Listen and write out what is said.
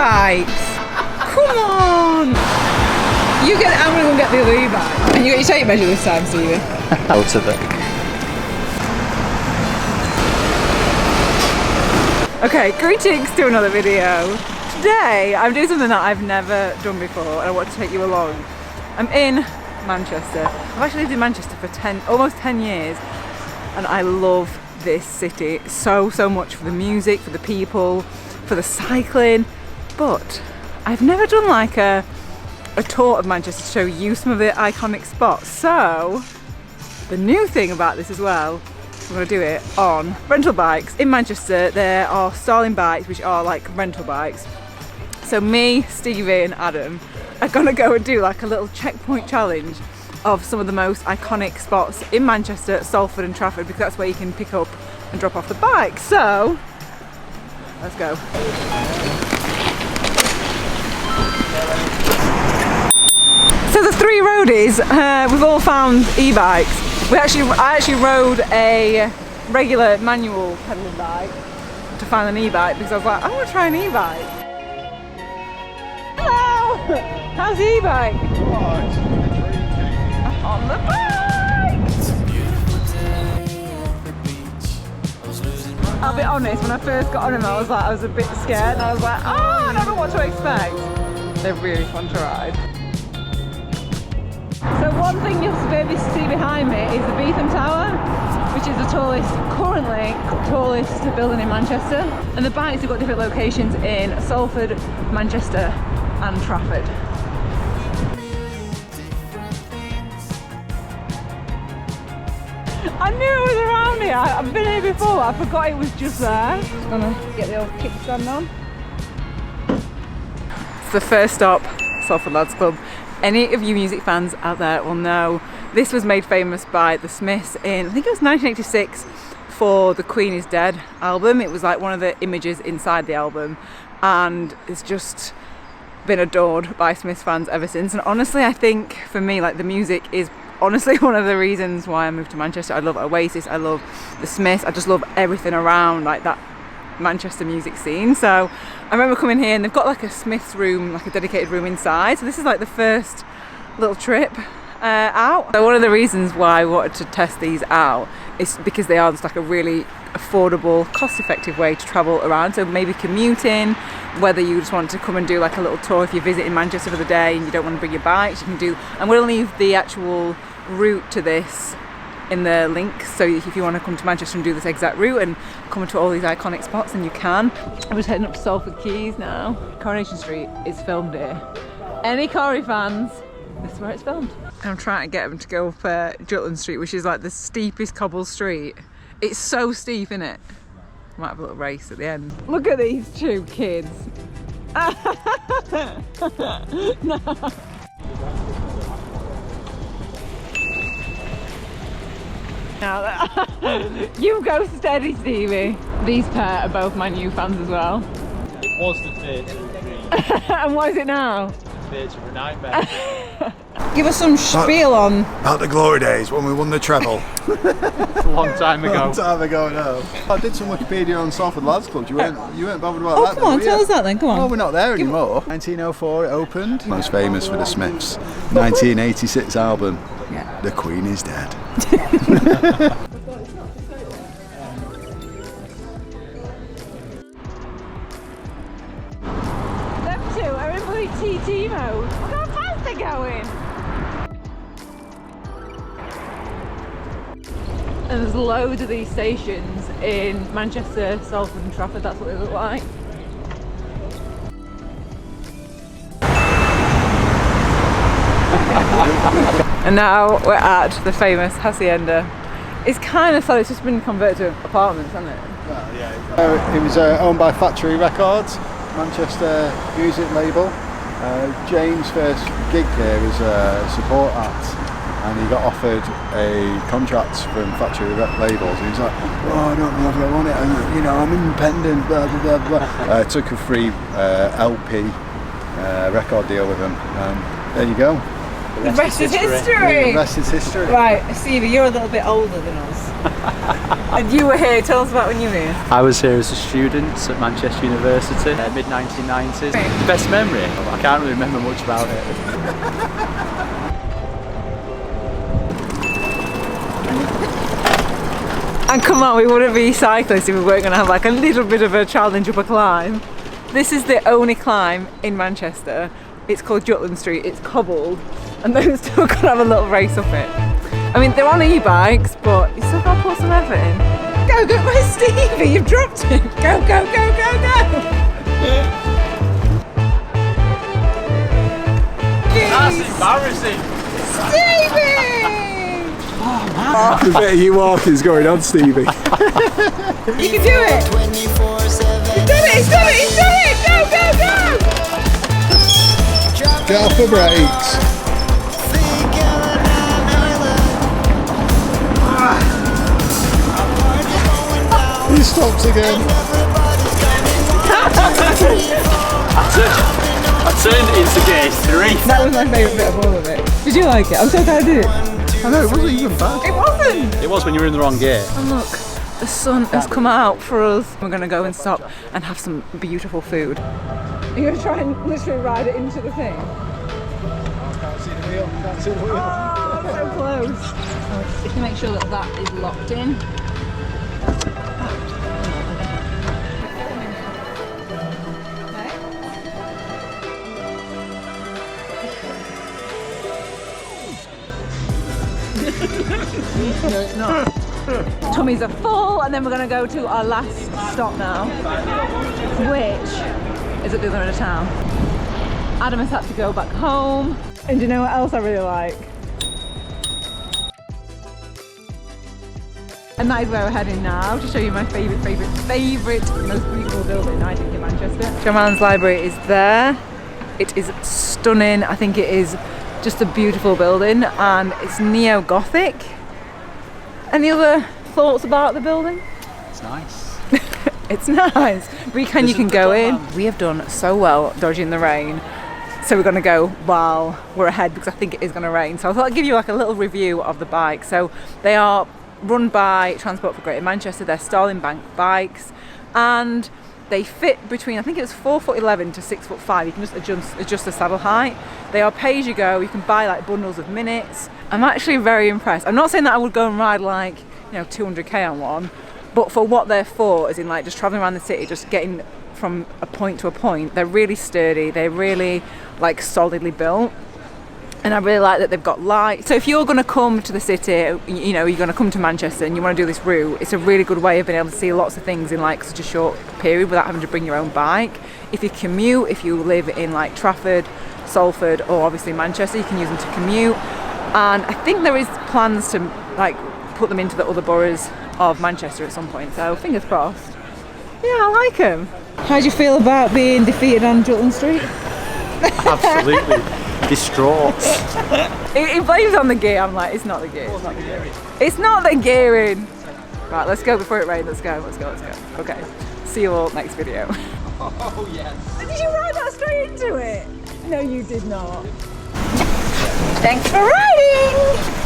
e-bikes. Come on. I'm gonna go and get the other e-bike. And you got your tape measure this time, Stevie? Out of it. Okay, greetings to another video. Today I'm doing something that I've never done before and I want to take you along. I'm in Manchester. I've actually lived in Manchester for almost 10 years and I love this city so much for the music, for the people, for the cycling, but I've never done like a tour of Manchester to show you some of the iconic spots. So the new thing about this as well, I'm going to do it on rental bikes. In Manchester there are Starling bikes which are like rental bikes. So me, Stevie and Adam are going to go and do like a little checkpoint challenge of some of the most iconic spots in Manchester, Salford and Trafford, because that's where you can pick up and drop off the bike. So let's go. So the three roadies, we've all found e-bikes. I actually rode a regular manual pedalling bike to find an e-bike because I was like, I want to try an e-bike. Hello! How's the e-bike? On the bike! I'll be honest, when I first got on them I was a bit scared and I was like, oh, I don't know what to expect. They're really fun to ride. So one thing you'll maybe see behind me is the Beetham Tower, which is the currently tallest building in Manchester. And the bikes have got different locations in Salford, Manchester and Trafford. I knew it was around here. I've been here before, I forgot it was just there. Just gonna get the old kickstand on. It's the first stop, Salford Lads Club. Any of you music fans out there will know this was made famous by the Smiths in, I think it was 1986, for the Queen is Dead album. It was like one of the images inside the album and it's just been adored by Smiths fans ever since. And honestly, I think for me, like, the music is honestly one of the reasons why I moved to Manchester. I love Oasis, I love the Smiths, I just love everything around like that Manchester music scene. So I remember coming here and they've got like a Smiths room, like a dedicated room inside. So this is like the first little trip out. So one of the reasons why I wanted to test these out is because they are just like a really affordable, cost-effective way to travel around. So maybe commuting, whether you just want to come and do like a little tour if you're visiting Manchester for the day and you don't want to bring your bikes, you can do. I'm going to leave the actual route to this in the link, so if you want to come to Manchester and do this exact route and come to all these iconic spots, then you can. I'm just heading up to Salford Quays now. Coronation Street is filmed here. Any Corrie fans, this is where it's filmed. I'm trying to get them to go up Jutland Street, which is like the steepest cobble street. It's so steep, isn't it? Might have a little race at the end. Look at these two kids. No. You go steady, Stevie. These pair are both my new fans as well. It was the theatre of dreams. And what is it now? The theatre of a nightmare. Give us some spiel on... About the glory days when we won the treble. It's a long time ago. Long time ago, no. I did some Wikipedia on Salford Lads Club. You weren't bothered about that? Oh, come on, tell us that then, come on. Oh, we're not there anymore. 1904 it opened. Most famous for the Smiths. 1986 album. Yeah. The Queen is Dead. Them two are in bloody TT mode. Look how fast they're going. And there's loads of these stations in Manchester, Salford and Trafford. That's what they look like. And now we're at the famous Haçienda. It's kind of sad, it's just been converted to apartments, hasn't it? Well, yeah. It was owned by Factory Records, Manchester music label. James' first gig here was a support act, and he got offered a contract from Factory labels. And he was like, "Oh, I don't know if I want it. I'm independent." Blah blah blah blah. Took a free LP record deal with him. There you go. The rest is history. The rest is history. Right, Stevie, you're a little bit older than us. And you were here, tell us about when you were here. I was here as a student at Manchester University, mid-1990s. The best memory? I can't really remember much about it. And come on, we wouldn't be cyclists if we weren't going to have like a little bit of a challenge up a climb. This is the only climb in Manchester. It's called Rylands Street, it's cobbled, and those two are going to have a little race up it. I mean, they're on e-bikes, but you still got to put some effort in. Go, go, where's Stevie? You've dropped it. Go, go, go, go, go. That's embarrassing. Stevie! The bit of you walking is going on, Stevie. You can do it. He's done it, he's done it, he's done it. Go, go, go. Get off the brakes. He stops again. I turned it into gear 3. That was my favourite bit of all of it. Did you like it? I'm so glad I did it. I know, it wasn't even bad. It wasn't! It was when you were in the wrong gear. And look, the sun has come out for us. We're going to go and stop and have some beautiful food. Are you going to try and literally ride it into the thing? Can't see the wheel, can't see the wheel. Oh, so close. Just to make sure that that is locked in. No, it's not. Tummies are full, and then we're going to go to our last stop now, which is at the other end of town. Adam has had to go back home. And do you know what else I really like? And that is where we're heading now, to show you my favourite, most beautiful building, I think, in Manchester. Rylands Library is there. It is stunning. I think it is just a beautiful building, and it's neo-Gothic. Any other thoughts about the building? It's nice. It's nice. You can go in. We have done so well dodging the rain, so we're going to go while we're ahead because I think it is going to rain. So I thought I'd give you like a little review of the bikes. So they are run by Transport for Greater Manchester. They're Starling Bank bikes, and they fit between, I think it was 4'11" to 6'5". You can just adjust the saddle height. They are pay as you go. You can buy like bundles of minutes. I'm actually very impressed. I'm not saying that I would go and ride like, 200k on one, but for what they're for, as in like just traveling around the city, just getting from a point to a point, they're really sturdy. They're really like solidly built. And I really like that they've got light. So if you're going to come to the city, you're going to come to Manchester and you want to do this route, it's a really good way of being able to see lots of things in like such a short period without having to bring your own bike. If you commute, if you live in like Trafford, Salford, or obviously Manchester, you can use them to commute. And I think there is plans to like put them into the other boroughs of Manchester at some point. So fingers crossed. Yeah, I like them. How do you feel about being defeated on Rylands Street? Absolutely. Distraught. It blames on the gear. I'm like, it's not the gear. It's not the gearing. It's not the gearing. Right, let's go before it rains. Let's go. Okay. See you all next video. Oh yes. Did you ride that straight into it? No, you did not. Thanks for riding.